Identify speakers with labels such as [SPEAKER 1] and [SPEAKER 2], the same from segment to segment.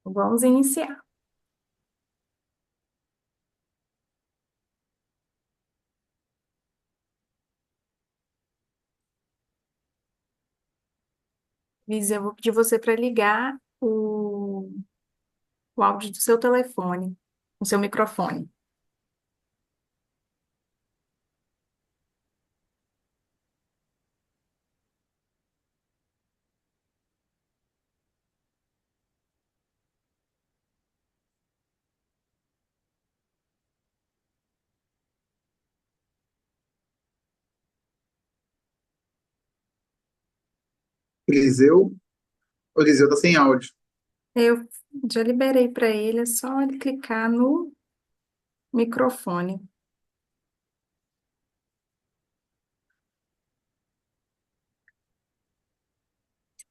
[SPEAKER 1] Vamos iniciar. Lisa, eu vou pedir você para ligar o áudio do seu telefone, o seu microfone.
[SPEAKER 2] Eliseu, o Eliseu tá sem áudio.
[SPEAKER 1] Eu já liberei para ele, é só ele clicar no microfone.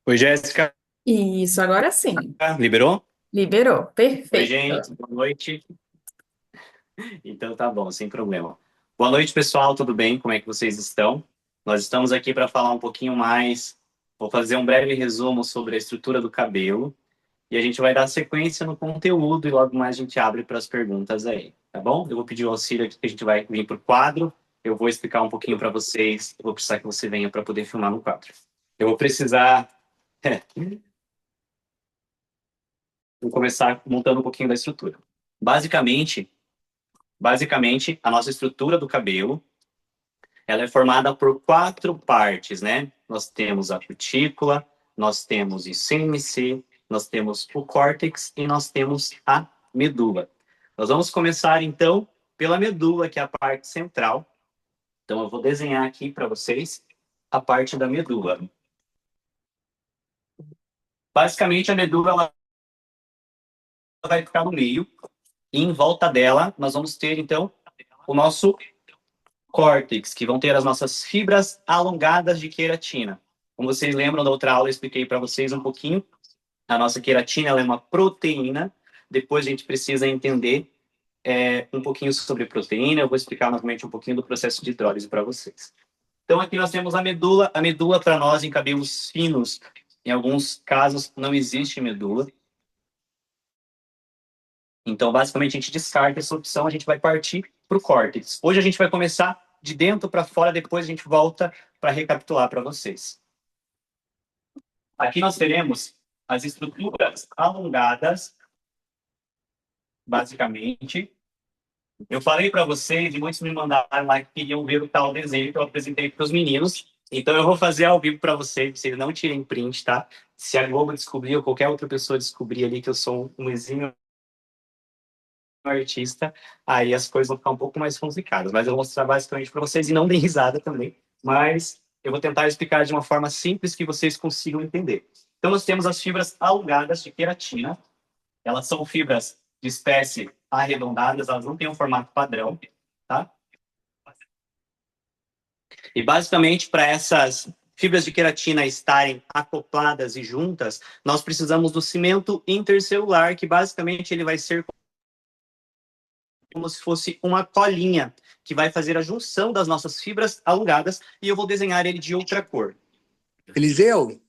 [SPEAKER 3] Oi, Jéssica.
[SPEAKER 1] Isso, agora sim.
[SPEAKER 3] Liberou?
[SPEAKER 1] Liberou.
[SPEAKER 3] Oi,
[SPEAKER 1] Perfeito.
[SPEAKER 3] gente. Boa noite. Então tá bom, sem problema. Boa noite, pessoal. Tudo bem? Como é que vocês estão? Nós estamos aqui para falar um pouquinho mais. Vou fazer um breve resumo sobre a estrutura do cabelo e a gente vai dar sequência no conteúdo e logo mais a gente abre para as perguntas aí, tá bom? Eu vou pedir o auxílio aqui que a gente vai vir para o quadro. Eu vou explicar um pouquinho para vocês. Eu vou precisar que você venha para poder filmar no quadro. Eu vou precisar. Vou começar montando um pouquinho da estrutura. Basicamente, basicamente, a nossa estrutura do cabelo, ela é formada por quatro partes, né? Nós temos a cutícula, nós temos o sílice, nós temos o córtex e nós temos a medula. Nós vamos começar, então, pela medula, que é a parte central. Então, eu vou desenhar aqui para vocês a parte da medula. Basicamente, a medula ela vai ficar no meio e em volta dela nós vamos ter, então, o nosso córtex, que vão ter as nossas fibras alongadas de queratina. Como vocês lembram da outra aula, eu expliquei para vocês um pouquinho. A nossa queratina ela é uma proteína. Depois a gente precisa entender um pouquinho sobre proteína. Eu vou explicar novamente um pouquinho do processo de hidrólise para vocês. Então aqui nós temos a medula. A medula para nós em cabelos finos, em alguns casos não existe medula. Então basicamente a gente descarta essa opção, a gente vai partir para o córtex. Hoje a gente vai começar de dentro para fora, depois a gente volta para recapitular para vocês. Aqui nós teremos as estruturas alongadas, basicamente. Eu falei para vocês, e muitos me mandaram lá que queriam ver o tal desenho que eu apresentei para os meninos. Então eu vou fazer ao vivo para vocês, vocês não tirem print, tá? Se a Globo descobrir ou qualquer outra pessoa descobrir ali que eu sou um exímio artista, aí as coisas vão ficar um pouco mais complicadas. Mas eu vou mostrar basicamente para vocês e não deem risada também. Mas eu vou tentar explicar de uma forma simples que vocês consigam entender. Então, nós temos as fibras alongadas de queratina. Elas são fibras de espécie arredondadas, elas não têm um formato padrão, tá? E basicamente, para essas fibras de queratina estarem acopladas e juntas, nós precisamos do cimento intercelular, que basicamente ele vai ser como se fosse uma colinha que vai fazer a junção das nossas fibras alongadas e eu vou desenhar ele de outra cor.
[SPEAKER 4] Eliseu,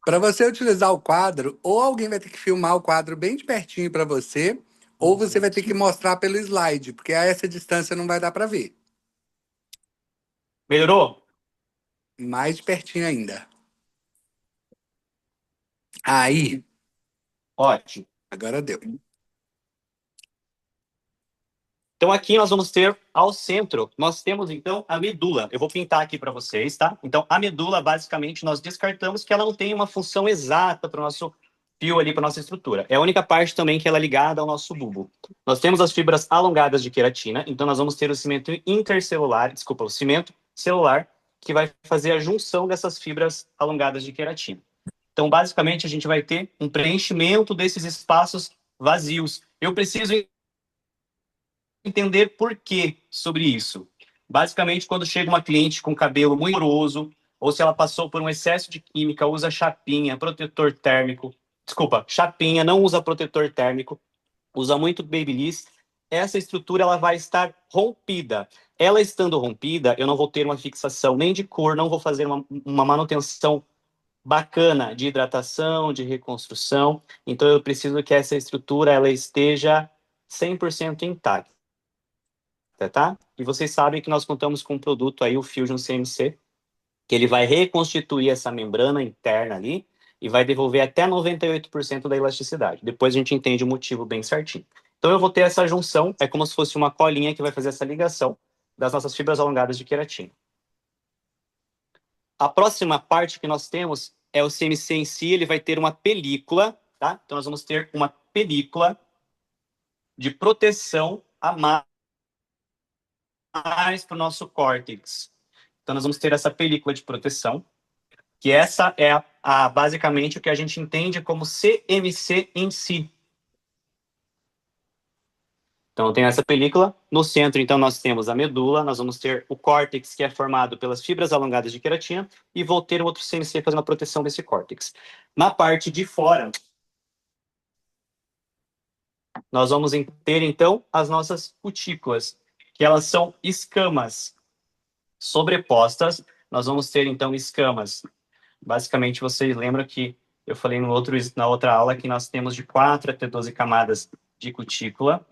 [SPEAKER 4] para você utilizar o quadro, ou alguém vai ter que filmar o quadro bem de pertinho para você, ou você vai ter que mostrar pelo slide, porque a essa distância não vai dar para ver.
[SPEAKER 3] Melhorou?
[SPEAKER 4] Mais de pertinho ainda. Aí,
[SPEAKER 3] Ótimo.
[SPEAKER 4] agora deu.
[SPEAKER 3] Então aqui nós vamos ter ao centro, nós temos então a medula. Eu vou pintar aqui para vocês, tá? Então a medula, basicamente, nós descartamos que ela não tem uma função exata para o nosso fio ali, para nossa estrutura. É a única parte também que ela é ligada ao nosso bulbo. Nós temos as fibras alongadas de queratina, então nós vamos ter o cimento intercelular, desculpa, o cimento celular, que vai fazer a junção dessas fibras alongadas de queratina. Então, basicamente, a gente vai ter um preenchimento desses espaços vazios. Eu preciso entender por que sobre isso. Basicamente, quando chega uma cliente com cabelo muito poroso, ou se ela passou por um excesso de química, usa chapinha, protetor térmico, desculpa, chapinha, não usa protetor térmico, usa muito babyliss, essa estrutura ela vai estar rompida. Ela estando rompida, eu não vou ter uma fixação nem de cor, não vou fazer uma manutenção bacana de hidratação, de reconstrução. Então, eu preciso que essa estrutura ela esteja 100% intacta, tá? E vocês sabem que nós contamos com um produto aí, o Fusion CMC, que ele vai reconstituir essa membrana interna ali e vai devolver até 98% da elasticidade. Depois a gente entende o motivo bem certinho. Então eu vou ter essa junção, é como se fosse uma colinha que vai fazer essa ligação das nossas fibras alongadas de queratina. A próxima parte que nós temos é o CMC em si, ele vai ter uma película, tá? Então nós vamos ter uma película de proteção a mais para o nosso córtex. Então nós vamos ter essa película de proteção, que essa é basicamente o que a gente entende como CMC em si. Então, tem essa película. No centro, então, nós temos a medula, nós vamos ter o córtex, que é formado pelas fibras alongadas de queratina, e vou ter outro CMC fazendo a proteção desse córtex. Na parte de fora, nós vamos ter, então, as nossas cutículas, que elas são escamas sobrepostas. Nós vamos ter, então, escamas. Basicamente, vocês lembram que eu falei na outra aula que nós temos de 4 até 12 camadas de cutícula.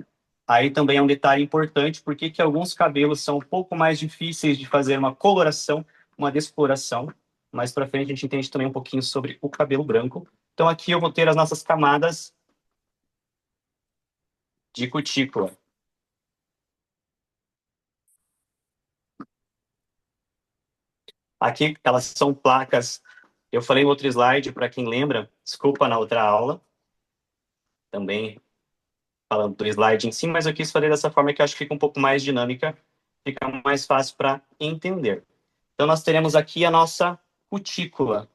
[SPEAKER 3] Aí também é um detalhe importante, porque que alguns cabelos são um pouco mais difíceis de fazer uma coloração, uma descoloração. Mais para frente a gente entende também um pouquinho sobre o cabelo branco. Então aqui eu vou ter as nossas camadas de cutícula. Aqui elas são placas. Eu falei no outro slide, para quem lembra, desculpa na outra aula, também falando do slide em si, mas eu quis fazer dessa forma que eu acho que fica um pouco mais dinâmica, fica mais fácil para entender. Então nós teremos aqui a nossa cutícula.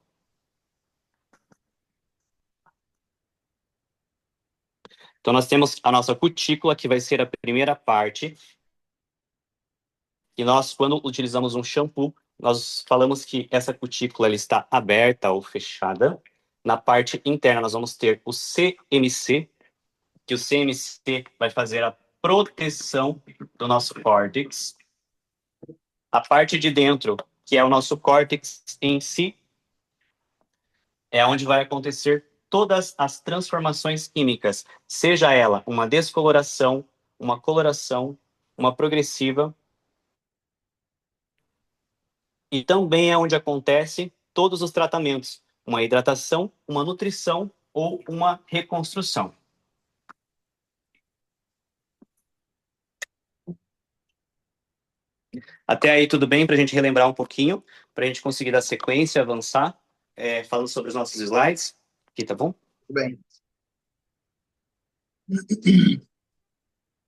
[SPEAKER 3] Então, nós temos a nossa cutícula, que vai ser a primeira parte. E nós, quando utilizamos um shampoo, nós falamos que essa cutícula ela está aberta ou fechada. Na parte interna, nós vamos ter o CMC, que o CMC vai fazer a proteção do nosso córtex. A parte de dentro, que é o nosso córtex em si, é onde vai acontecer todas as transformações químicas, seja ela uma descoloração, uma coloração, uma progressiva, e também é onde acontece todos os tratamentos, uma hidratação, uma nutrição ou uma reconstrução. Até aí tudo bem para a gente relembrar um pouquinho, para a gente conseguir dar sequência, avançar, falando sobre os nossos slides. Aqui, tá bom?
[SPEAKER 2] Tudo bem.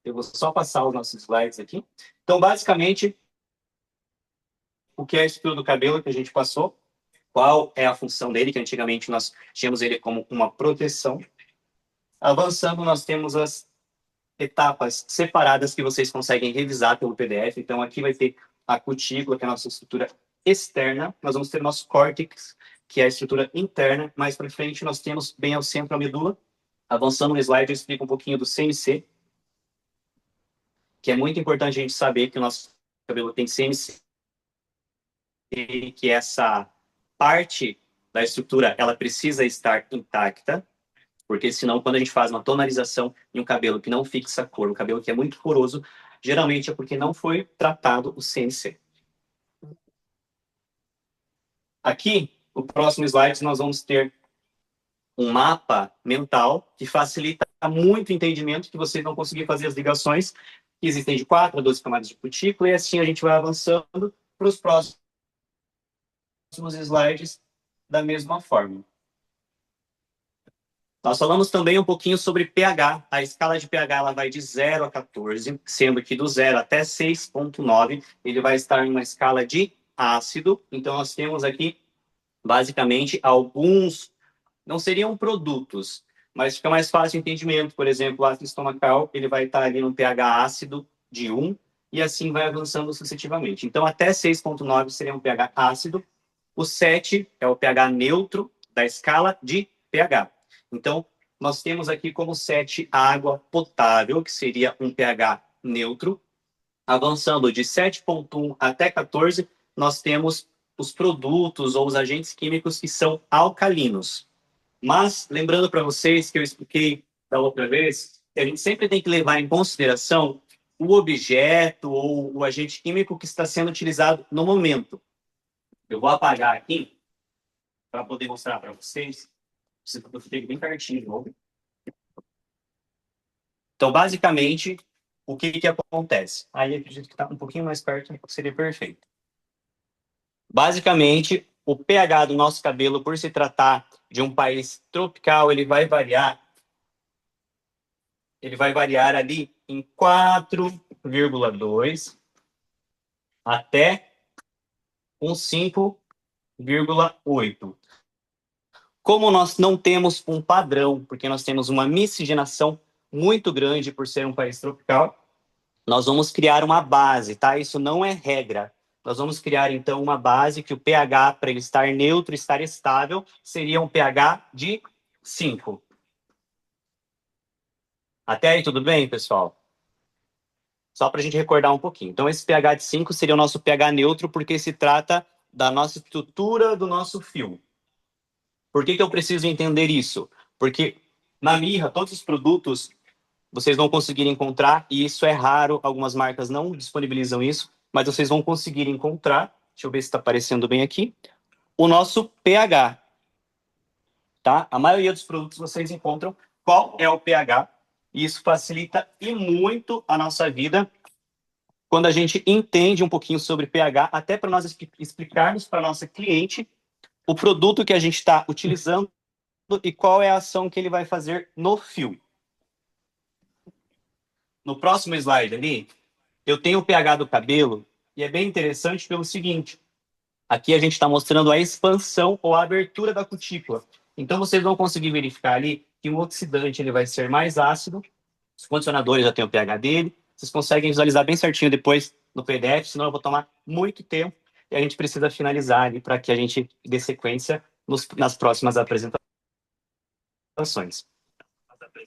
[SPEAKER 3] Eu vou só passar os nossos slides aqui. Então, basicamente, o que é a estrutura do cabelo que a gente passou, qual é a função dele, que antigamente nós tínhamos ele como uma proteção. Avançando, nós temos as etapas separadas que vocês conseguem revisar pelo PDF. Então, aqui vai ter a cutícula, que é a nossa estrutura externa. Nós vamos ter o nosso córtex, que é a estrutura interna. Mais para frente, nós temos bem ao centro a medula. Avançando no slide, eu explico um pouquinho do CMC, que é muito importante a gente saber que o nosso cabelo tem CMC, que essa parte da estrutura ela precisa estar intacta, porque senão quando a gente faz uma tonalização em um cabelo que não fixa a cor, um cabelo que é muito poroso, geralmente é porque não foi tratado o CMC. Aqui, o próximo slide, nós vamos ter um mapa mental que facilita muito o entendimento, que vocês vão conseguir fazer as ligações que existem de 4 a 12 camadas de cutícula, e assim a gente vai avançando para os próximos slides da mesma forma. Nós falamos também um pouquinho sobre pH. A escala de pH ela vai de 0 a 14, sendo que do 0 até 6,9 ele vai estar em uma escala de ácido. Então, nós temos aqui, basicamente, alguns, não seriam produtos, mas fica mais fácil o entendimento. Por exemplo, o ácido estomacal ele vai estar ali no pH ácido de 1, e assim vai avançando sucessivamente. Então, até 6,9 seria um pH ácido. O 7 é o pH neutro da escala de pH. Então, nós temos aqui como 7 a água potável, que seria um pH neutro. Avançando de 7,1 até 14, nós temos os produtos ou os agentes químicos que são alcalinos. Mas, lembrando para vocês que eu expliquei da outra vez, que a gente sempre tem que levar em consideração o objeto ou o agente químico que está sendo utilizado no momento. Eu vou apagar aqui para poder mostrar para vocês. Eu fiquei bem pertinho, não? Então, basicamente, o que acontece? Aí, eu acredito que está um pouquinho mais perto, seria perfeito. Basicamente, o pH do nosso cabelo, por se tratar de um país tropical, ele vai variar ali em 4,2 até um 5,8. Como nós não temos um padrão, porque nós temos uma miscigenação muito grande por ser um país tropical, nós vamos criar uma base, tá? Isso não é regra. Nós vamos criar, então, uma base que o pH, para ele estar neutro, estar estável, seria um pH de 5. Até aí tudo bem, pessoal? Só para a gente recordar um pouquinho. Então, esse pH de 5 seria o nosso pH neutro, porque se trata da nossa estrutura do nosso fio. Por que eu preciso entender isso? Porque na Mirra, todos os produtos vocês vão conseguir encontrar, e isso é raro, algumas marcas não disponibilizam isso, mas vocês vão conseguir encontrar, deixa eu ver se está aparecendo bem aqui, o nosso pH. Tá? A maioria dos produtos vocês encontram qual é o pH, e isso facilita e muito a nossa vida quando a gente entende um pouquinho sobre pH, até para nós explicarmos para a nossa cliente o produto que a gente está utilizando e qual é a ação que ele vai fazer no fio. No próximo slide ali, eu tenho o pH do cabelo, e é bem interessante pelo seguinte, aqui a gente está mostrando a expansão ou a abertura da cutícula. Então, vocês vão conseguir verificar ali que o oxidante ele vai ser mais ácido, os condicionadores já têm o pH dele, vocês conseguem visualizar bem certinho depois no PDF, senão eu vou tomar muito tempo, e a gente precisa finalizar ali para que a gente dê sequência nas próximas apresentações.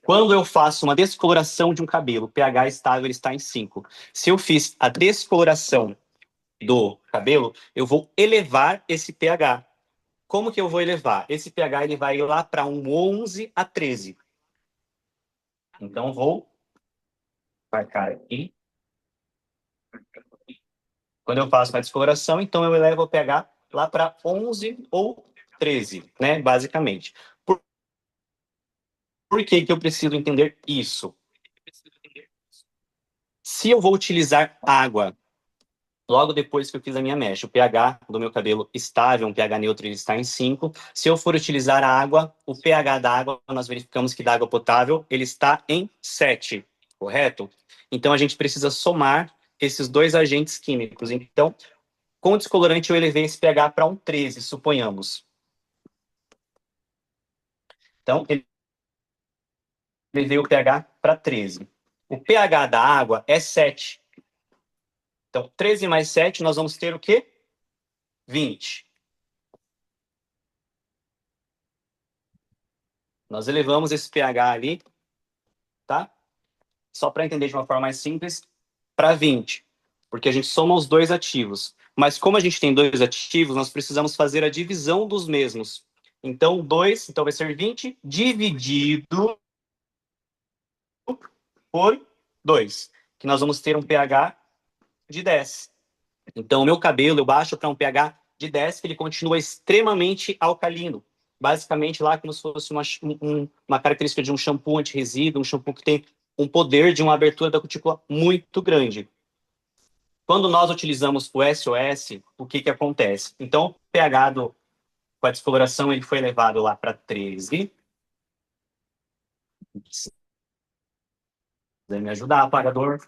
[SPEAKER 3] Quando eu faço uma descoloração de um cabelo, o pH estável ele está em 5. Se eu fiz a descoloração do cabelo, eu vou elevar esse pH. Como que eu vou elevar? Esse pH ele vai ir lá para um 11 a 13. Então, vou marcar aqui. Quando eu faço uma descoloração, então eu elevo o pH lá para 11 ou 13, né? Basicamente. Por que eu preciso entender isso? Se eu vou utilizar água logo depois que eu fiz a minha mecha, o pH do meu cabelo estável, um pH neutro, ele está em 5. Se eu for utilizar a água, o pH da água, nós verificamos que da água potável, ele está em 7, correto? Então, a gente precisa somar esses dois agentes químicos. Então, com o descolorante, eu elevei esse pH para um 13, suponhamos. Então, elevei o pH para 13. O pH da água é 7. Então, 13 mais 7, nós vamos ter o quê? 20. Nós elevamos esse pH ali, tá? Só para entender de uma forma mais simples, para 20. Porque a gente soma os dois ativos. Mas como a gente tem dois ativos, nós precisamos fazer a divisão dos mesmos. Então, 2, então vai ser 20 dividido por 2, que nós vamos ter um pH de 10. Então, o meu cabelo eu baixo para um pH de 10, que ele continua extremamente alcalino. Basicamente, lá como se fosse uma característica de um shampoo anti-resíduo, um shampoo que tem um poder de uma abertura da cutícula muito grande. Quando nós utilizamos o SOS, o que acontece? Então, o pH com a descoloração ele foi elevado lá para 13. Vai me ajudar, apagador?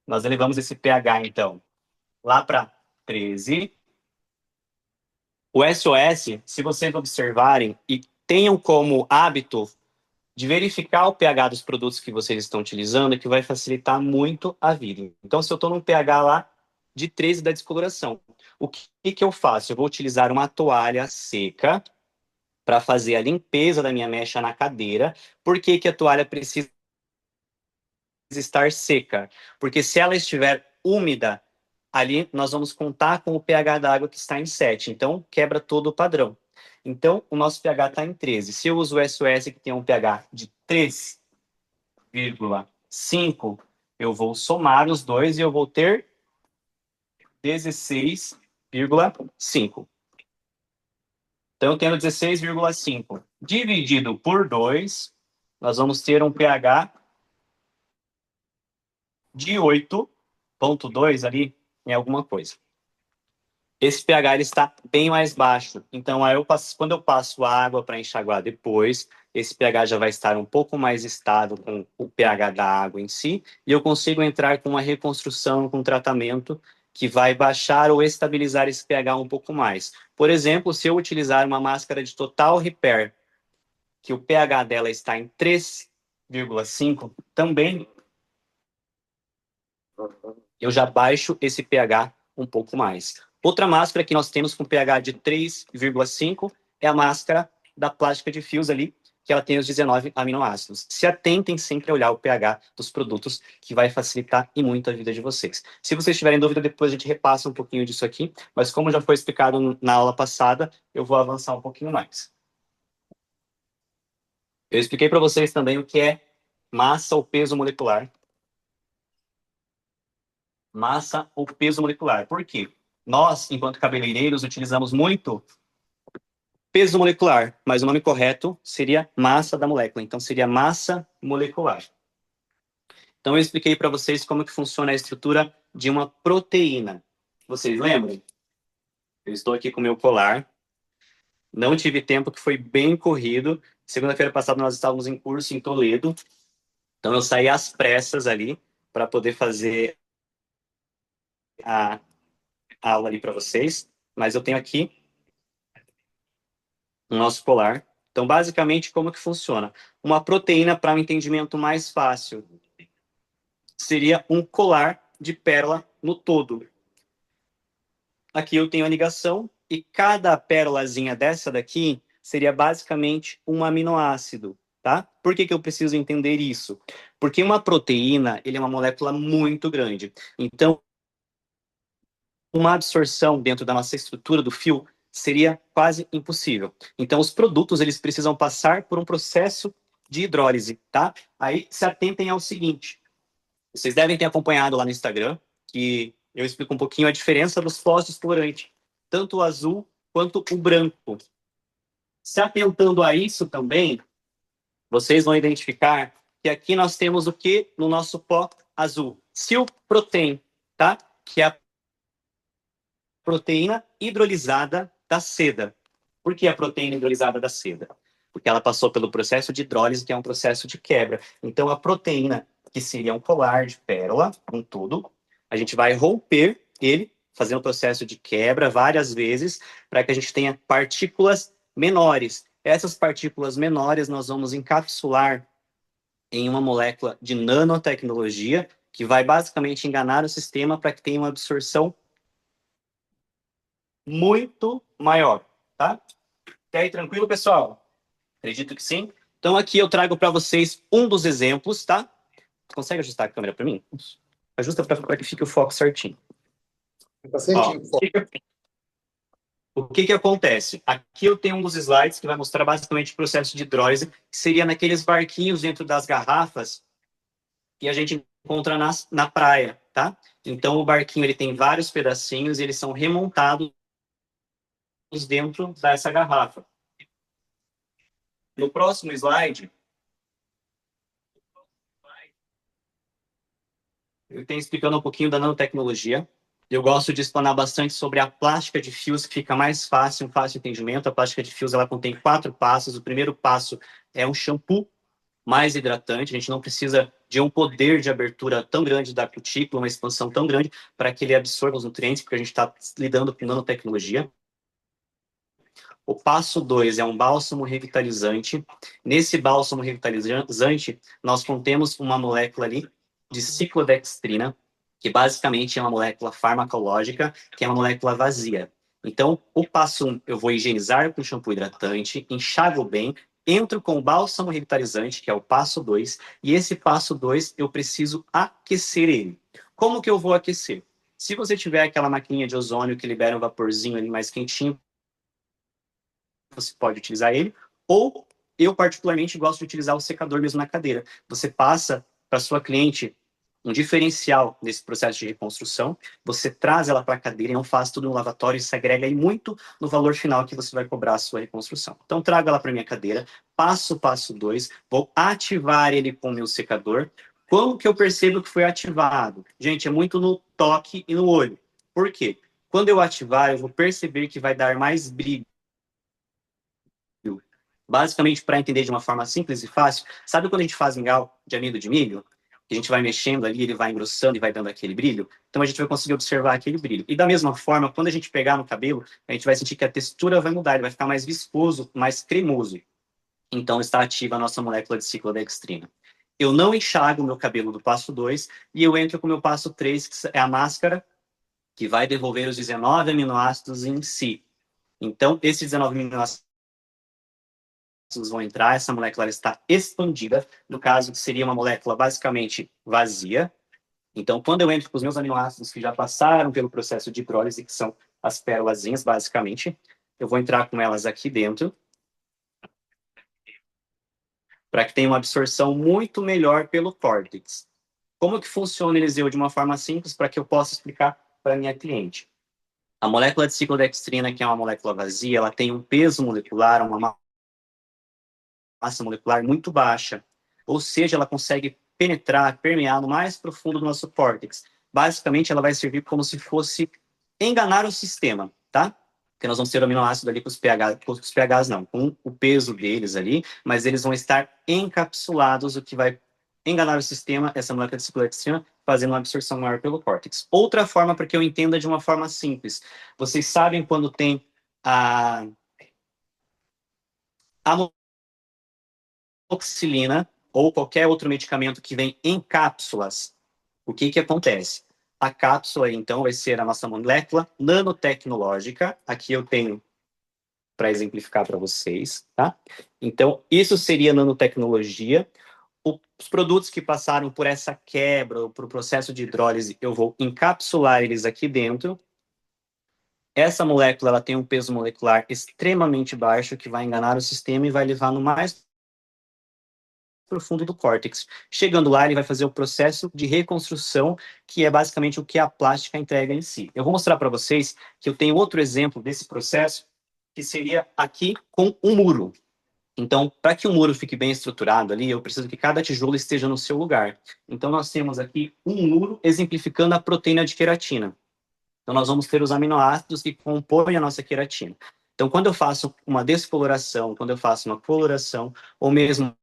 [SPEAKER 3] Nós elevamos esse pH, então, lá para 13. O SOS, se vocês observarem e tenham como hábito de verificar o pH dos produtos que vocês estão utilizando, que vai facilitar muito a vida. Então, se eu estou num pH lá de 13 da descoloração, o que eu faço? Eu vou utilizar uma toalha seca para fazer a limpeza da minha mecha na cadeira. Por que a toalha precisa estar seca? Porque se ela estiver úmida, ali nós vamos contar com o pH da água que está em 7. Então, quebra todo o padrão. Então, o nosso pH está em 13. Se eu uso o SOS que tem um pH de 3,5, eu vou somar os dois e eu vou ter 16,5. Então, eu tendo 16,5 dividido por 2, nós vamos ter um pH de 8,2 ali em alguma coisa. Esse pH ele está bem mais baixo. Então, aí quando eu passo a água para enxaguar depois, esse pH já vai estar um pouco mais estável com o pH da água em si, e eu consigo entrar com uma reconstrução, com um tratamento que vai baixar ou estabilizar esse pH um pouco mais. Por exemplo, se eu utilizar uma máscara de Total Repair, que o pH dela está em 3,5, também eu já baixo esse pH um pouco mais. Outra máscara que nós temos com pH de 3,5 é a máscara da plástica de fios ali, que ela tem os 19 aminoácidos. Se atentem sempre a olhar o pH dos produtos, que vai facilitar e muito a vida de vocês. Se vocês tiverem dúvida, depois a gente repassa um pouquinho disso aqui, mas como já foi explicado na aula passada, eu vou avançar um pouquinho mais. Eu expliquei para vocês também o que é massa ou peso molecular. Massa ou peso molecular. Por quê? Nós, enquanto cabeleireiros, utilizamos muito peso molecular, mas o nome correto seria massa da molécula. Então, seria massa molecular. Então, eu expliquei para vocês como que funciona a estrutura de uma proteína. Vocês lembram? Eu estou aqui com o meu colar. Não tive tempo, que foi bem corrido. Segunda-feira passada, nós estávamos em curso em Toledo. Então, eu saí às pressas ali para poder fazer a aula ali para vocês. Mas eu tenho aqui o nosso colar. Então, basicamente, como que funciona? Uma proteína, para um entendimento mais fácil, seria um colar de pérola no todo. Aqui eu tenho a ligação e cada pérolazinha dessa daqui seria basicamente um aminoácido, tá? Por que que eu preciso entender isso? Porque uma proteína, ele é uma molécula muito grande. Então, uma absorção dentro da nossa estrutura do fio seria quase impossível. Então, os produtos, eles precisam passar por um processo de hidrólise, tá? Aí, se atentem ao seguinte. Vocês devem ter acompanhado lá no Instagram, que eu explico um pouquinho a diferença dos fosfosfluorantes, tanto o azul quanto o branco. Se atentando a isso também, vocês vão identificar que aqui nós temos o que no nosso pó azul? Silproten, tá? Que é a proteína hidrolisada da seda. Por que a proteína hidrolisada da seda? Porque ela passou pelo processo de hidrólise, que é um processo de quebra. Então, a proteína, que seria um colar de pérola, com tudo, a gente vai romper ele, fazendo o processo de quebra várias vezes, para que a gente tenha partículas menores. Essas partículas menores nós vamos encapsular em uma molécula de nanotecnologia, que vai basicamente enganar o sistema para que tenha uma absorção muito maior, tá? Até aí, tranquilo, pessoal? Acredito que sim. Então, aqui eu trago para vocês um dos exemplos, tá? Consegue ajustar a câmera para mim? Ajusta para que fique o foco certinho.
[SPEAKER 2] Tá certinho.
[SPEAKER 3] Ó, o que que acontece? Aqui eu tenho um dos slides que vai mostrar basicamente o processo de hidrólise, que seria naqueles barquinhos dentro das garrafas que a gente encontra na praia, tá? Então, o barquinho ele tem vários pedacinhos e eles são remontados dentro dessa garrafa. No próximo slide, eu tenho explicando um pouquinho da nanotecnologia. Eu gosto de explanar bastante sobre a plástica de fios, que fica mais fácil, um fácil entendimento. A plástica de fios ela contém 4 passos. O primeiro passo é um shampoo mais hidratante. A gente não precisa de um poder de abertura tão grande da cutícula, uma expansão tão grande para que ele absorva os nutrientes, porque a gente está lidando com nanotecnologia. O passo 2 é um bálsamo revitalizante. Nesse bálsamo revitalizante, nós contemos uma molécula ali de ciclodextrina, que basicamente é uma molécula farmacológica, que é uma molécula vazia. Então, o passo 1, eu vou higienizar com shampoo hidratante, enxago bem, entro com o bálsamo revitalizante, que é o passo 2, e esse passo 2 eu preciso aquecer ele. Como que eu vou aquecer? Se você tiver aquela maquininha de ozônio que libera um vaporzinho ali mais quentinho, você pode utilizar ele. Ou eu, particularmente, gosto de utilizar o secador mesmo na cadeira. Você passa para sua cliente um diferencial nesse processo de reconstrução, você traz ela para a cadeira e não faz tudo no lavatório, isso agrega aí muito no valor final que você vai cobrar a sua reconstrução. Então, trago ela para minha cadeira, passo o passo 2, vou ativar ele com o meu secador. Como que eu percebo que foi ativado? Gente, é muito no toque e no olho. Por quê? Quando eu ativar, eu vou perceber que vai dar mais brilho. Basicamente, para entender de uma forma simples e fácil, sabe quando a gente faz mingau de amido de milho? Que a gente vai mexendo ali, ele vai engrossando e vai dando aquele brilho? Então a gente vai conseguir observar aquele brilho. E da mesma forma, quando a gente pegar no cabelo, a gente vai sentir que a textura vai mudar, ele vai ficar mais viscoso, mais cremoso. Então está ativa a nossa molécula de ciclodextrina. Eu não enxago o meu cabelo do passo 2 e eu entro com o meu passo 3, que é a máscara, que vai devolver os 19 aminoácidos em si. Então, esses 19 aminoácidos vão entrar, essa molécula está expandida, no caso que seria uma molécula basicamente vazia. Então, quando eu entro com os meus aminoácidos que já passaram pelo processo de hidrólise, que são as pérolazinhas, basicamente, eu vou entrar com elas aqui dentro, para que tenha uma absorção muito melhor pelo córtex. Como que funciona, Eliseu, de uma forma simples, para que eu possa explicar para a minha cliente? A molécula de ciclodextrina, que é uma molécula vazia, ela tem um peso molecular, uma massa molecular muito baixa, ou seja, ela consegue penetrar, permear no mais profundo do nosso córtex. Basicamente, ela vai servir como se fosse enganar o sistema, tá? Porque nós vamos ter o aminoácido ali com os pHs não, com o peso deles ali, mas eles vão estar encapsulados, o que vai enganar o sistema, essa molécula de ciclodextrina, fazendo uma absorção maior pelo córtex. Outra forma, para que eu entenda de uma forma simples, vocês sabem quando tem a amoxicilina ou qualquer outro medicamento que vem em cápsulas, o que que acontece? A cápsula, então, vai ser a nossa molécula nanotecnológica. Aqui eu tenho para exemplificar para vocês, tá? Então, isso seria nanotecnologia. Os produtos que passaram por essa quebra, por o processo de hidrólise, eu vou encapsular eles aqui dentro. Essa molécula ela tem um peso molecular extremamente baixo, que vai enganar o sistema e vai levar no mais profundo do córtex. Chegando lá, ele vai fazer o processo de reconstrução, que é basicamente o que a plástica entrega em si. Eu vou mostrar para vocês que eu tenho outro exemplo desse processo, que seria aqui com um muro. Então, para que o muro fique bem estruturado ali, eu preciso que cada tijolo esteja no seu lugar. Então, nós temos aqui um muro exemplificando a proteína de queratina. Então, nós vamos ter os aminoácidos que compõem a nossa queratina. Então, quando eu faço uma descoloração, quando eu faço uma coloração, ou mesmo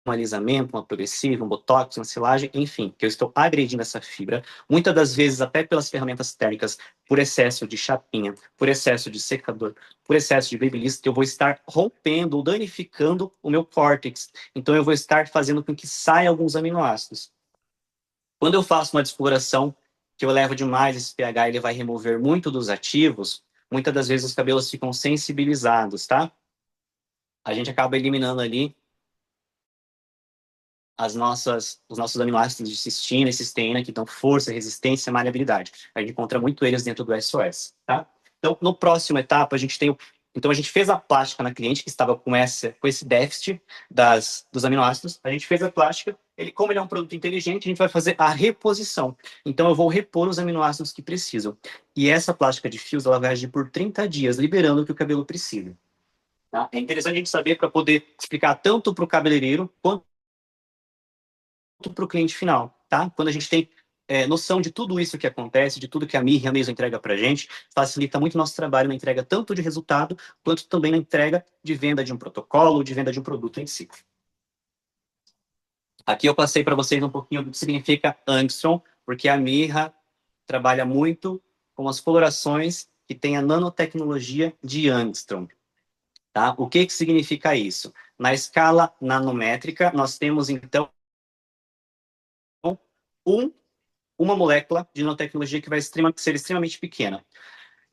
[SPEAKER 3] um alisamento, uma progressiva, um botox, uma silagem, enfim, que eu estou agredindo essa fibra, muitas das vezes até pelas ferramentas térmicas, por excesso de chapinha, por excesso de secador, por excesso de babyliss, eu vou estar rompendo ou danificando o meu córtex. Então eu vou estar fazendo com que saia alguns aminoácidos. Quando eu faço uma descoloração, que eu levo demais esse pH, ele vai remover muito dos ativos, muitas das vezes os cabelos ficam sensibilizados, tá? A gente acaba eliminando ali os nossos aminoácidos de cistina e cisteína, que dão força, resistência e maleabilidade. A gente encontra muito eles dentro do SOS, tá? Então, no próximo etapa, a gente tem então, a gente fez a plástica na cliente, que estava com esse déficit dos aminoácidos. A gente fez a plástica, como ele é um produto inteligente, a gente vai fazer a reposição. Então, eu vou repor os aminoácidos que precisam. E essa plástica de fios, ela vai agir por 30 dias, liberando o que o cabelo precisa. Tá? É interessante a gente saber para poder explicar tanto para o cabeleireiro, quanto para o cliente final, tá? Quando a gente tem noção de tudo isso que acontece, de tudo que a Miriam mesmo entrega para a gente, facilita muito o nosso trabalho na entrega tanto de resultado, quanto também na entrega de venda de um protocolo, de venda de um produto em si. Aqui eu passei para vocês um pouquinho do que significa angstrom, porque a Miriam trabalha muito com as colorações que tem a nanotecnologia de angstrom. Tá? O que significa isso? Na escala nanométrica, nós temos, então, uma molécula de nanotecnologia que vai ser extremamente pequena.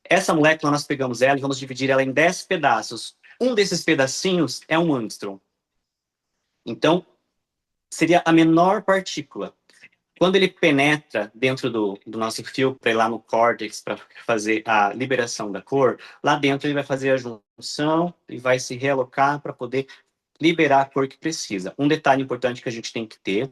[SPEAKER 3] Essa molécula, nós pegamos ela e vamos dividir ela em 10 pedaços. Um desses pedacinhos é um angstrom. Então, seria a menor partícula. quando ele penetra dentro do nosso fio para ir lá no córtex para fazer a liberação da cor, lá dentro ele vai fazer a junção e vai se realocar para poder liberar a cor que precisa. Um detalhe importante que a gente tem que ter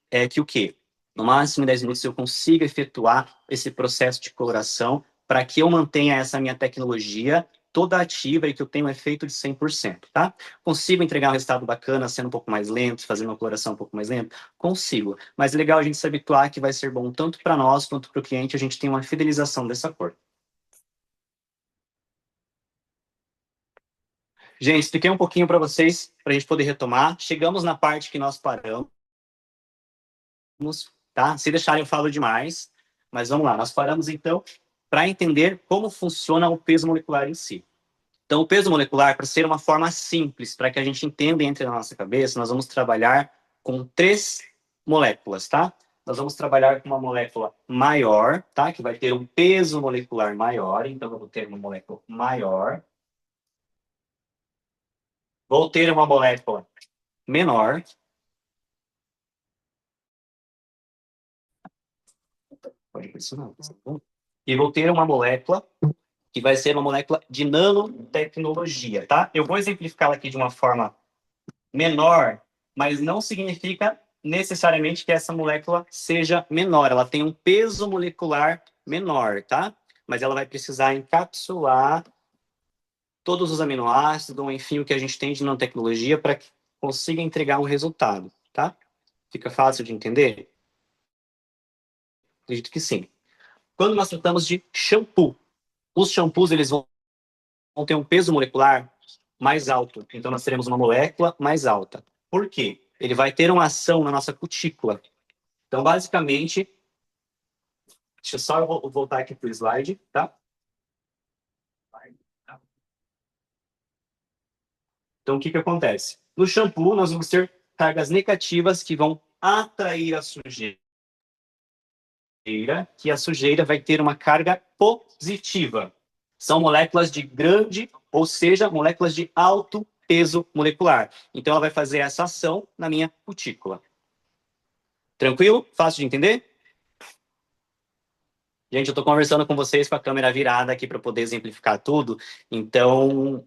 [SPEAKER 3] é que o quê? No máximo em 10 minutos eu consigo efetuar esse processo de coloração para que eu mantenha essa minha tecnologia toda ativa e que eu tenha um efeito de 100%, tá? Consigo entregar um resultado bacana sendo um pouco mais lento, fazendo uma coloração um pouco mais lenta? Consigo. Mas é legal a gente se habituar que vai ser bom tanto para nós quanto para o cliente, a gente tem uma fidelização dessa cor. Gente, expliquei um pouquinho para vocês, para a gente poder retomar. Chegamos na parte que nós paramos, tá? Se deixarem eu falo demais, mas vamos lá. Nós paramos, então, para entender como funciona o peso molecular em si. Então, o peso molecular, para ser uma forma simples, para que a gente entenda entre na nossa cabeça, nós vamos trabalhar com 3 moléculas, tá? Nós vamos trabalhar com uma molécula maior, tá? Que vai ter um peso molecular maior. Então, eu vou ter uma molécula maior. Vou ter uma molécula menor. Pode pressionar. E vou ter uma molécula que vai ser uma molécula de nanotecnologia, tá? Eu vou exemplificá-la aqui de uma forma menor, mas não significa necessariamente que essa molécula seja menor. Ela tem um peso molecular menor, tá? Mas ela vai precisar encapsular todos os aminoácidos, ou enfim, o que a gente tem de nanotecnologia para que consiga entregar um resultado, tá? Fica fácil de entender? Acredito que sim. Quando nós tratamos de shampoo, os shampoos eles vão ter um peso molecular mais alto. Então, nós teremos uma molécula mais alta. Por quê? Ele vai ter uma ação na nossa cutícula. Então, basicamente, deixa eu só voltar aqui para o slide, tá? Então, o que que acontece? No shampoo, nós vamos ter cargas negativas que vão atrair a sujeira, que a sujeira vai ter uma carga positiva. São moléculas de grande, ou seja, moléculas de alto peso molecular. Então, ela vai fazer essa ação na minha cutícula. Tranquilo? Fácil de entender? Gente, eu estou conversando com vocês com a câmera virada aqui para poder exemplificar tudo. Então,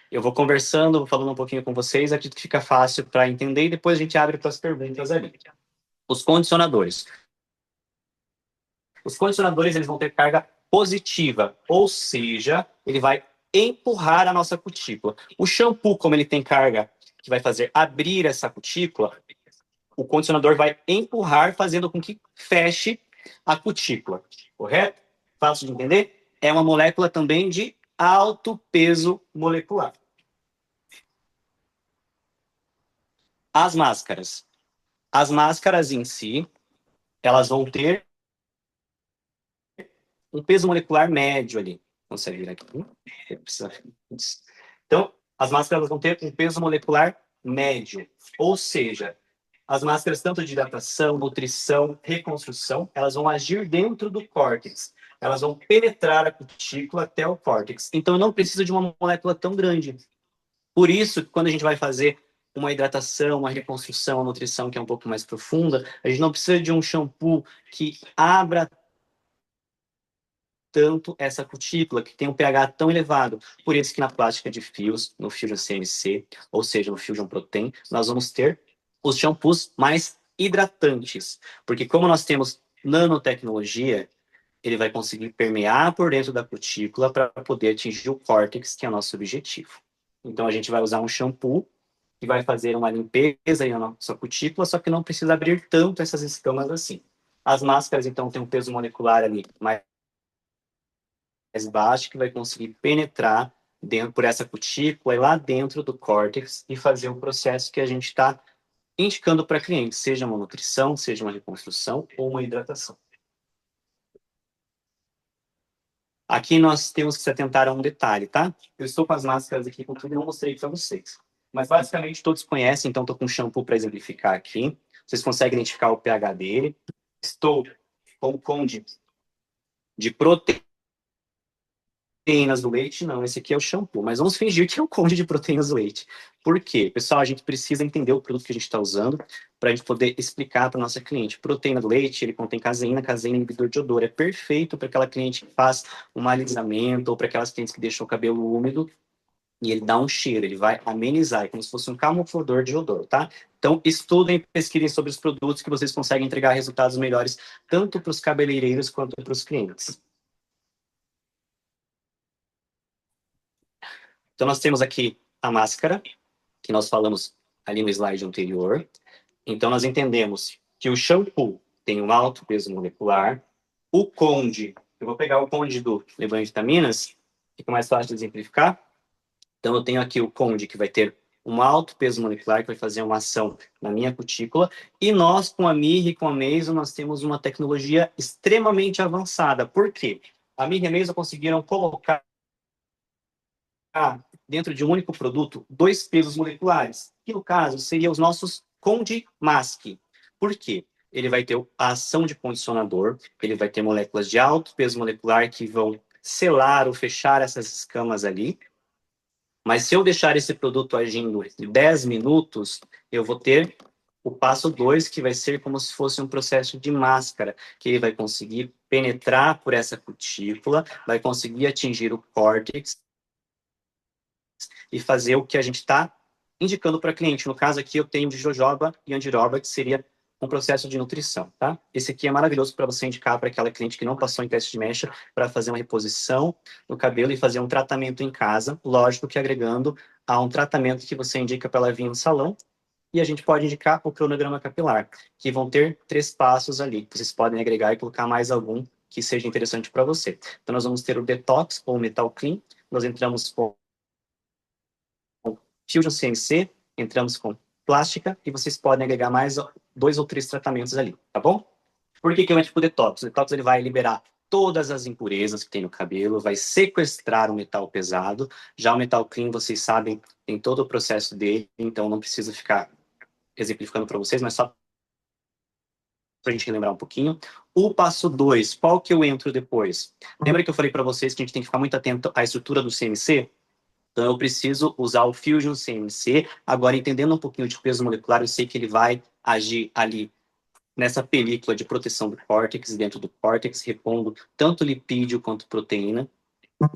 [SPEAKER 3] eu vou conversando, vou falando um pouquinho com vocês, acredito que fica fácil para entender e depois a gente abre para as perguntas ali. Os condicionadores. Os condicionadores eles vão ter carga positiva, ou seja, ele vai empurrar a nossa cutícula. O shampoo, como ele tem carga que vai fazer abrir essa cutícula, o condicionador vai empurrar, fazendo com que feche a cutícula. Correto? Fácil de entender? É uma molécula também de alto peso molecular. As máscaras. As máscaras em si, elas vão ter um peso molecular médio ali. Consegue vir aqui? Então, as máscaras vão ter um peso molecular médio. Ou seja, as máscaras, tanto de hidratação, nutrição, reconstrução, elas vão agir dentro do córtex. Elas vão penetrar a cutícula até o córtex. Então, eu não preciso de uma molécula tão grande. Por isso, quando a gente vai fazer uma hidratação, uma reconstrução, uma nutrição que é um pouco mais profunda, a gente não precisa de um shampoo que abra tanto essa cutícula, que tem um pH tão elevado. Por isso que na plástica de fios, no Fusion CMC, ou seja, no Fusion Protein, nós vamos ter os shampoos mais hidratantes. Porque como nós temos nanotecnologia, ele vai conseguir permear por dentro da cutícula para poder atingir o córtex, que é o nosso objetivo. Então, a gente vai usar um shampoo que vai fazer uma limpeza aí na nossa cutícula, só que não precisa abrir tanto essas escamas assim. As máscaras, então, têm um peso molecular ali mais baixo, que vai conseguir penetrar dentro, por essa cutícula e lá dentro do córtex e fazer o processo que a gente está indicando para cliente, seja uma nutrição, seja uma reconstrução ou uma hidratação. Aqui nós temos que se atentar a um detalhe, tá? Eu estou com as máscaras aqui com tudo e não mostrei para vocês. Mas basicamente todos conhecem, então estou com um shampoo para exemplificar aqui. Vocês conseguem identificar o pH dele. Estou com o conde de proteína proteínas do leite, não, esse aqui é o shampoo, mas vamos fingir que é o conde de proteínas do leite. Por quê? Pessoal, a gente precisa entender o produto que a gente está usando para a gente poder explicar para nossa cliente. Proteína do leite, ele contém caseína, caseína é inibidor de odor, é perfeito para aquela cliente que faz um alisamento ou para aquelas clientes que deixam o cabelo úmido e ele dá um cheiro, ele vai amenizar, é como se fosse um camuflador de odor, tá? Então, estudem, pesquisem sobre os produtos que vocês conseguem entregar resultados melhores tanto para os cabeleireiros quanto para os clientes. Então, nós temos aqui a máscara, que nós falamos ali no slide anterior. Então, nós entendemos que o shampoo tem um alto peso molecular. O Conde, eu vou pegar o Conde do Levante Vitaminas, fica mais fácil de exemplificar. Então, eu tenho aqui o Conde, que vai ter um alto peso molecular, que vai fazer uma ação na minha cutícula. E nós, com a Mirra e com a Mason, nós temos uma tecnologia extremamente avançada. Por quê? A Mirra e a Mason conseguiram colocar dentro de um único produto dois pesos moleculares, que no caso seriam os nossos Conde Mask. Por quê? Ele vai ter a ação de condicionador, ele vai ter moléculas de alto peso molecular que vão selar ou fechar essas escamas ali. Mas se eu deixar esse produto agindo 10 minutos, eu vou ter o passo 2, que vai ser como se fosse um processo de máscara, que ele vai conseguir penetrar por essa cutícula, vai conseguir atingir o córtex, e fazer o que a gente está indicando para o cliente. No caso aqui, eu tenho de jojoba e andiroba, que seria um processo de nutrição, tá? Esse aqui é maravilhoso para você indicar para aquela cliente que não passou em teste de mecha para fazer uma reposição no cabelo e fazer um tratamento em casa, lógico que agregando a um tratamento que você indica para ela vir no salão, e a gente pode indicar o cronograma capilar, que vão ter 3 passos ali. Vocês podem agregar e colocar mais algum que seja interessante para você. Então, nós vamos ter o detox ou metal clean, nós entramos com Fusion CNC, entramos com plástica e vocês podem agregar mais 2 ou 3 tratamentos ali, tá bom? Por que eu entro pro detox? O detox ele vai liberar todas as impurezas que tem no cabelo, vai sequestrar o metal pesado. Já o metal clean, vocês sabem, tem todo o processo dele, então não precisa ficar exemplificando para vocês, mas só para a gente lembrar um pouquinho. O passo 2, qual que eu entro depois? Lembra que eu falei para vocês que a gente tem que ficar muito atento à estrutura do CNC? Então, eu preciso usar o Fusion CNC. Agora, entendendo um pouquinho de peso molecular, eu sei que ele vai agir ali nessa película de proteção do córtex, dentro do córtex, repondo tanto lipídio quanto proteína,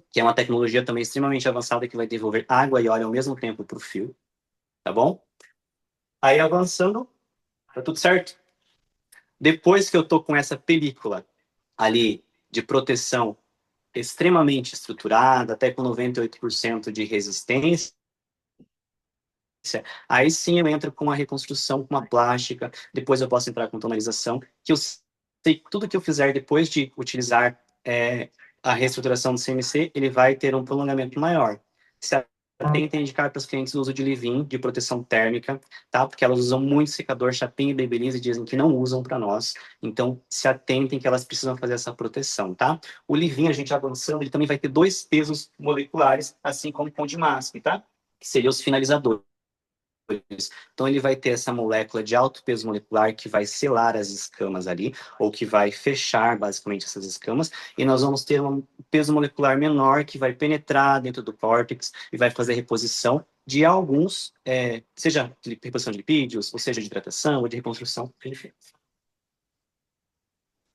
[SPEAKER 3] que é uma tecnologia também extremamente avançada que vai devolver água e óleo ao mesmo tempo para o fio, tá bom? Aí, avançando, tá tudo certo? Depois que eu tô com essa película ali de proteção extremamente estruturada, até com 98% de resistência, aí sim eu entro com a reconstrução, com a plástica, depois eu posso entrar com tonalização, que eu sei que tudo que eu fizer depois de utilizar a reestruturação do CMC, ele vai ter um prolongamento maior. Se tenta indicar para os clientes o uso de leave-in, de proteção térmica, tá? Porque elas usam muito secador, chapinha e babyliss e dizem que não usam para nós. Então, se atentem que elas precisam fazer essa proteção, tá? O leave-in, a gente avançando, ele também vai ter 2 pesos moleculares, assim como o Conde Mask, tá? Que seriam os finalizadores. Então, ele vai ter essa molécula de alto peso molecular que vai selar as escamas ali, ou que vai fechar, basicamente, essas escamas, e nós vamos ter um peso molecular menor que vai penetrar dentro do córtex e vai fazer reposição de alguns, seja de reposição de lipídios, ou seja de hidratação, ou de reconstrução, enfim.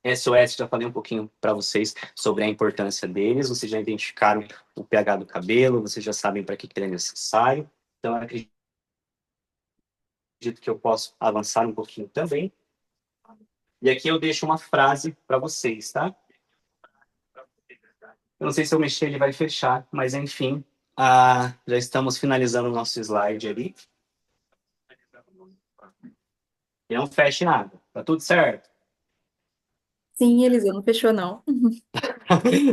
[SPEAKER 3] SOS, já falei um pouquinho para vocês sobre a importância deles, vocês já identificaram o pH do cabelo, vocês já sabem para que ele é necessário, então eu acredito que eu posso avançar um pouquinho também. E aqui eu deixo uma frase para vocês, tá? Eu não sei se eu mexer ele vai fechar, mas enfim, já estamos finalizando o nosso slide ali. E não feche nada, tá tudo certo?
[SPEAKER 1] Sim, Eliseu, não fechou, não.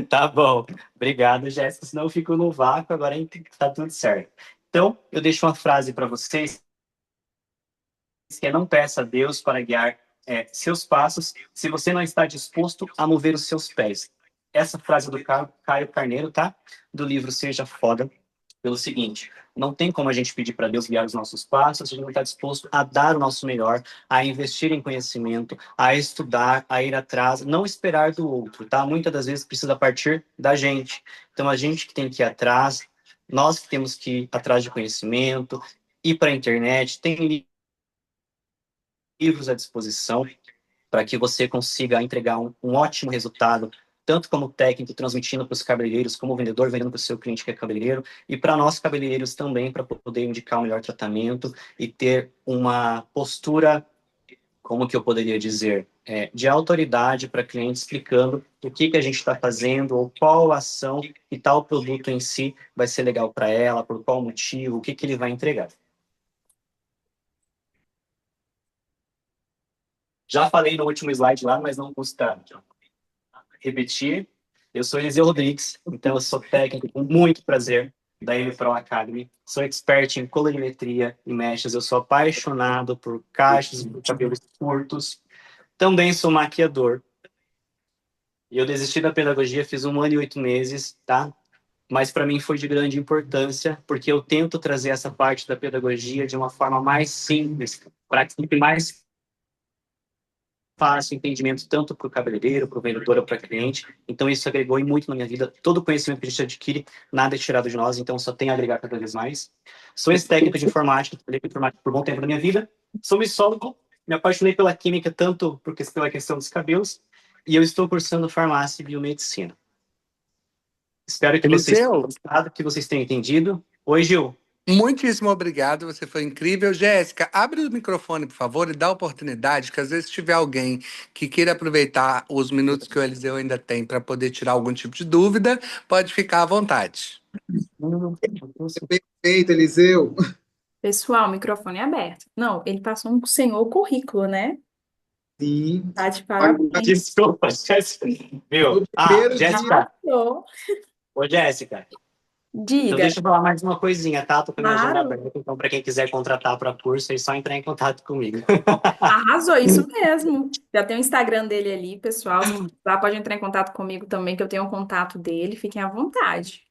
[SPEAKER 3] Tá bom. Obrigado, Jéssica, senão eu fico no vácuo, agora tá tudo certo. Então, eu deixo uma frase para vocês, que é: não peça a Deus para guiar seus passos se você não está disposto a mover os seus pés. Essa frase do Caio Carneiro, tá? Do livro Seja Foda. pelo seguinte: não tem como a gente pedir para Deus guiar os nossos passos se a gente não está disposto a dar o nosso melhor, a investir em conhecimento, a estudar, a ir atrás, não esperar do outro, tá? Muitas das vezes precisa partir da gente. Então, a gente que tem que ir atrás, nós que temos que ir atrás de conhecimento, ir para a internet, tem livros à disposição para que você consiga entregar um ótimo resultado, tanto como técnico, transmitindo para os cabeleireiros, como vendedor, vendendo para o seu cliente que é cabeleireiro, e para nós cabeleireiros também, para poder indicar o melhor tratamento e ter uma postura, como que eu poderia dizer, de autoridade para cliente, explicando o que, que a gente está fazendo, ou qual ação e tal produto em si vai ser legal para ela, por qual motivo, o que, que ele vai entregar. Já falei no último slide lá, mas não custa repetir. Eu sou Eliseu Rodrigues, então eu sou técnico com muito prazer da M-Pro Academy. Sou expert em colorimetria e mechas. Eu sou apaixonado por cachos e por cabelos curtos. Também sou maquiador. E eu desisti da pedagogia, fiz 1 ano e 8 meses, tá? Mas para mim foi de grande importância, porque eu tento trazer essa parte da pedagogia de uma forma mais simples, para que fique mais fácil entendimento tanto para o cabeleireiro, para o vendedor ou para o cliente. Então, isso agregou e muito na minha vida. Todo o conhecimento que a gente adquire, nada é tirado de nós, então só tem a agregar cada vez mais. Sou ex-técnico de informática, trabalhei com informática por um bom tempo da minha vida. Sou mixólogo, me apaixonei pela química, tanto pela questão dos cabelos, e eu estou cursando farmácia e biomedicina. Espero que vocês tenham
[SPEAKER 4] Eliseu,
[SPEAKER 3] gostado, que vocês tenham entendido. Oi, Gil.
[SPEAKER 4] muitíssimo obrigado, você foi incrível. Jéssica, abre o microfone, por favor, e dá a oportunidade que às vezes tiver alguém que queira aproveitar os minutos que o Eliseu ainda tem para poder tirar algum tipo de dúvida, pode ficar à vontade.
[SPEAKER 2] Perfeito, Eliseu.
[SPEAKER 1] Pessoal, microfone aberto. Não, ele passou um senhor currículo, né?
[SPEAKER 2] Sim.
[SPEAKER 1] Tá de
[SPEAKER 2] Olha,
[SPEAKER 1] parabéns.
[SPEAKER 3] Desculpa, Jéssica. Viu?
[SPEAKER 2] no primeiro dia,
[SPEAKER 3] Jéssica.
[SPEAKER 1] Arrasou.
[SPEAKER 3] Ô, Jéssica. Então,
[SPEAKER 1] Diga.
[SPEAKER 3] deixa eu falar mais uma coisinha, tá? Tô com a minha agenda
[SPEAKER 1] Claro.
[SPEAKER 3] aberta, então, para quem quiser contratar para curso, é só entrar em contato comigo.
[SPEAKER 1] Arrasou, isso mesmo. Já tem o Instagram dele ali, pessoal. Se precisar, pode entrar em contato comigo também, que eu tenho o contato dele. Fiquem à vontade.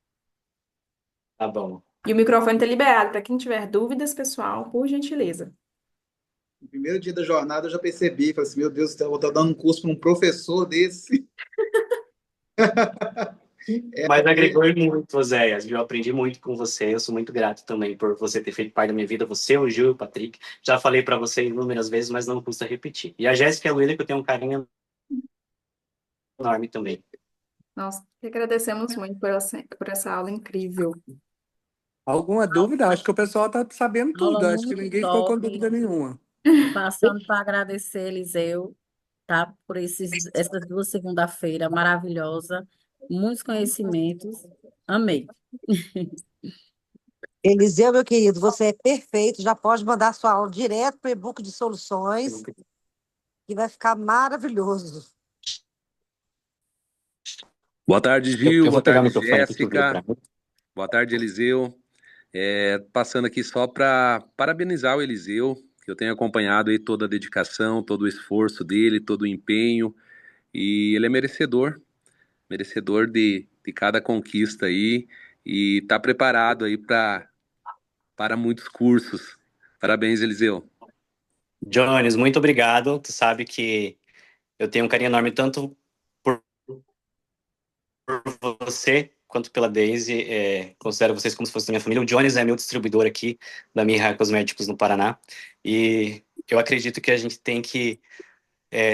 [SPEAKER 3] Tá bom.
[SPEAKER 1] E o microfone está liberado para quem tiver dúvidas, pessoal, por gentileza.
[SPEAKER 2] no primeiro dia da jornada, eu já percebi. Falei assim, meu Deus do céu, eu vou estar dando um curso para um professor desse.
[SPEAKER 3] Mas agregou muito, Oséias. Eu aprendi muito com você. Eu sou muito grato também por você ter feito parte da minha vida. Você, o Gil e o Patrick. Já falei para você inúmeras vezes, mas não custa repetir. E a Jéssica e a Luísa, que eu tenho um carinho enorme também.
[SPEAKER 1] Nós que agradecemos muito por essa aula incrível.
[SPEAKER 4] Alguma dúvida? Acho que o pessoal está sabendo
[SPEAKER 5] Aula
[SPEAKER 4] tudo. Acho que
[SPEAKER 5] muito
[SPEAKER 4] ninguém ficou com
[SPEAKER 5] top.
[SPEAKER 4] dúvida nenhuma.
[SPEAKER 5] Passando para agradecer, Eliseu, tá? Por essas 2 segunda-feiras maravilhosas. Muitos conhecimentos. Amei.
[SPEAKER 6] Eliseu, meu querido, você é perfeito. Já pode mandar sua aula direto para o e-book de soluções, que vai ficar maravilhoso.
[SPEAKER 7] Boa tarde,
[SPEAKER 3] Eu
[SPEAKER 7] Gil.
[SPEAKER 3] vou
[SPEAKER 7] Boa
[SPEAKER 3] pegar o
[SPEAKER 7] tarde,
[SPEAKER 3] microfone aqui que eu vi
[SPEAKER 7] Jéssica.
[SPEAKER 3] para mim.
[SPEAKER 7] Boa tarde, Eliseu. Passando aqui só para parabenizar o Eliseu, que eu tenho acompanhado aí toda a dedicação, todo o esforço dele, todo o empenho, e ele é merecedor de cada conquista aí, e está preparado aí para muitos cursos. Parabéns, Eliseu.
[SPEAKER 3] Jones, muito obrigado. Tu sabe que eu tenho um carinho enorme tanto por você quanto pela Daisy. Considero vocês como se fosse da minha família. O Jones é meu distribuidor aqui da Mirra Cosméticos no Paraná. E eu acredito que a gente tem que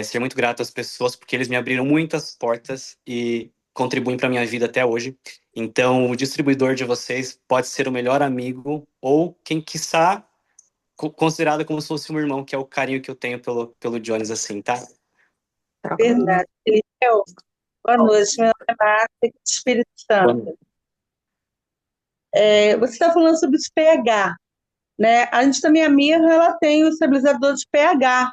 [SPEAKER 3] ser muito grato às pessoas, porque eles me abriram muitas portas e contribuem para minha vida até hoje. Então, o distribuidor de vocês pode ser o melhor amigo ou quem quiçá considerado como se fosse um irmão, que é o carinho que eu tenho pelo Jones, assim, tá?
[SPEAKER 8] Verdade. Eliseu, boa noite, meu nome é Márcia, aqui do Espírito Santo. Você está falando sobre os pH, né? A gente também, a Mirra, ela tem o estabilizador de pH,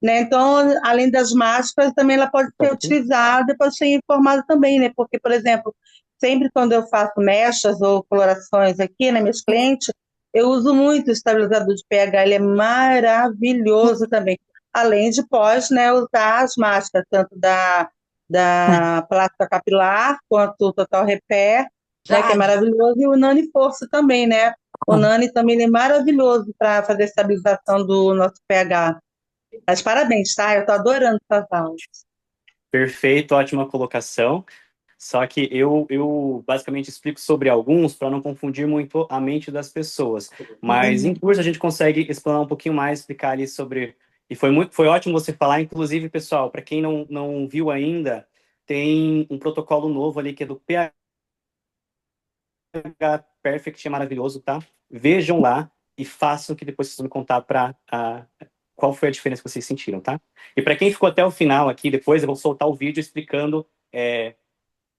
[SPEAKER 8] né? Então, além das máscaras, também ela pode ser utilizada, pode ser informada também, né? Porque, por exemplo, sempre quando eu faço mechas ou colorações aqui, né, meus clientes, eu uso muito o estabilizador de pH, ele é maravilhoso também. Além de pós, né, usar as máscaras, tanto da plástica capilar quanto o Total Repair, né, que é
[SPEAKER 6] Jade,
[SPEAKER 8] maravilhoso, e o Nani Força também, né? O Nani também ele é maravilhoso para fazer a estabilização do nosso pH. Mas parabéns, tá? Eu tô adorando essas aulas.
[SPEAKER 3] Perfeito, ótima colocação. Só que eu basicamente explico sobre alguns para não confundir muito a mente das pessoas. Mas em curso a gente consegue explanar um pouquinho mais, explicar ali sobre. E foi ótimo você falar, inclusive, pessoal, para quem não viu ainda, tem um protocolo novo ali que é do pH Perfect, é maravilhoso, tá? Vejam lá e façam que depois vocês vão me contar qual foi a diferença que vocês sentiram, tá? E para quem ficou até o final aqui, depois eu vou soltar o vídeo explicando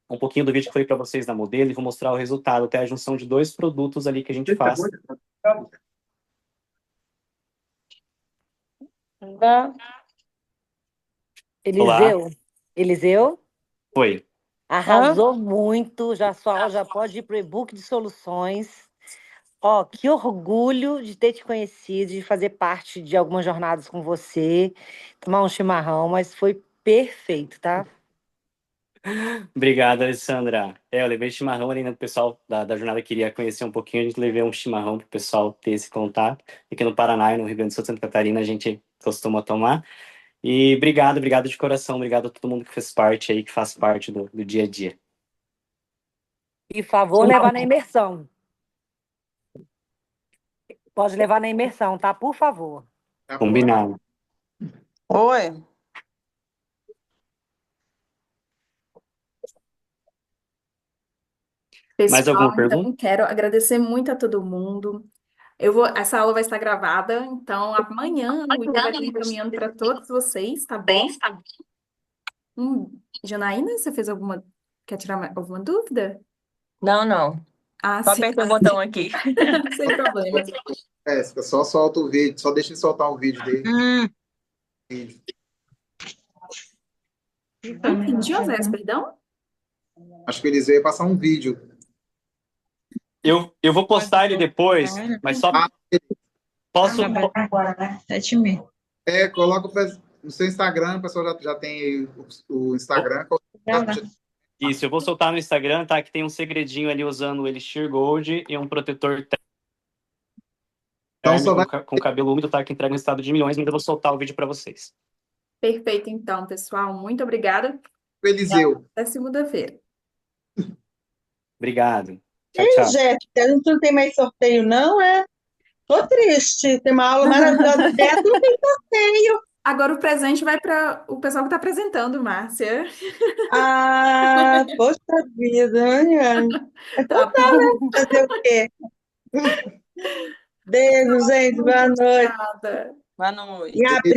[SPEAKER 3] um pouquinho do vídeo que eu falei para vocês da modelo e vou mostrar o resultado, até a junção de 2 produtos ali que a gente faz.
[SPEAKER 6] Olá.
[SPEAKER 3] Olá,
[SPEAKER 6] Eliseu,
[SPEAKER 3] foi.
[SPEAKER 6] arrasou muito. Já sua aula já pode ir para o e-book de soluções. Ó, que orgulho de ter te conhecido, de fazer parte de algumas jornadas com você, tomar um chimarrão, mas foi perfeito, tá?
[SPEAKER 3] Obrigado, Alessandra. Eu levei chimarrão ali, né? O pessoal da jornada queria conhecer um pouquinho, a gente levou um chimarrão para o pessoal ter esse contato. Aqui no Paraná e no Rio Grande do Sul, Santa Catarina, a gente costuma tomar. E obrigado de coração, obrigado a todo mundo que fez parte aí, que faz parte do dia a dia.
[SPEAKER 6] E favor levar na imersão. Pode levar na imersão, tá? Por favor.
[SPEAKER 3] Combinado.
[SPEAKER 9] Oi.
[SPEAKER 3] Mais
[SPEAKER 1] Pessoal,
[SPEAKER 3] alguma pergunta?
[SPEAKER 1] então quero agradecer muito a todo mundo. Essa aula vai estar gravada, então amanhã o vídeo vai estar encaminhando para todos vocês, tá bom? Janaína, você fez quer tirar alguma dúvida?
[SPEAKER 9] Não.
[SPEAKER 1] Ah,
[SPEAKER 9] Só
[SPEAKER 1] sim,
[SPEAKER 9] apertei o botão aqui.
[SPEAKER 1] sem problemas.
[SPEAKER 2] Jéssica, só solta o vídeo, só deixa ele soltar o vídeo dele.
[SPEAKER 1] Não entendi, Osés, perdão?
[SPEAKER 2] Acho que eles iam passar um vídeo.
[SPEAKER 3] Eu vou postar ele depois, mas só posso.
[SPEAKER 9] Agora, né? 7h30.
[SPEAKER 2] Coloca no seu Instagram, o pessoal já tem o Instagram.
[SPEAKER 3] Isso, eu vou soltar no Instagram, tá? Que tem um segredinho ali usando o Elixir Gold e um protetor
[SPEAKER 2] Então, só vai...
[SPEAKER 3] com cabelo úmido, tá? Que entrega um estado de milhões, mas eu vou soltar o vídeo para vocês.
[SPEAKER 1] Perfeito, então, pessoal. Muito obrigada.
[SPEAKER 2] Eliseu.
[SPEAKER 1] Até segunda-feira.
[SPEAKER 3] Obrigado.
[SPEAKER 8] Ei,
[SPEAKER 3] Tchau.
[SPEAKER 8] Jéssica, a gente não tem mais sorteio, não, é? Tô triste. Tem uma aula maravilhosa dessa, não tem sorteio.
[SPEAKER 1] Agora o presente vai para o pessoal que está apresentando, Márcia.
[SPEAKER 8] Ah, poxa vida, né? Então tá, né? Fazer o quê? Beijo, gente. Boa noite.
[SPEAKER 1] Obrigada.
[SPEAKER 9] Boa noite.
[SPEAKER 8] Em abril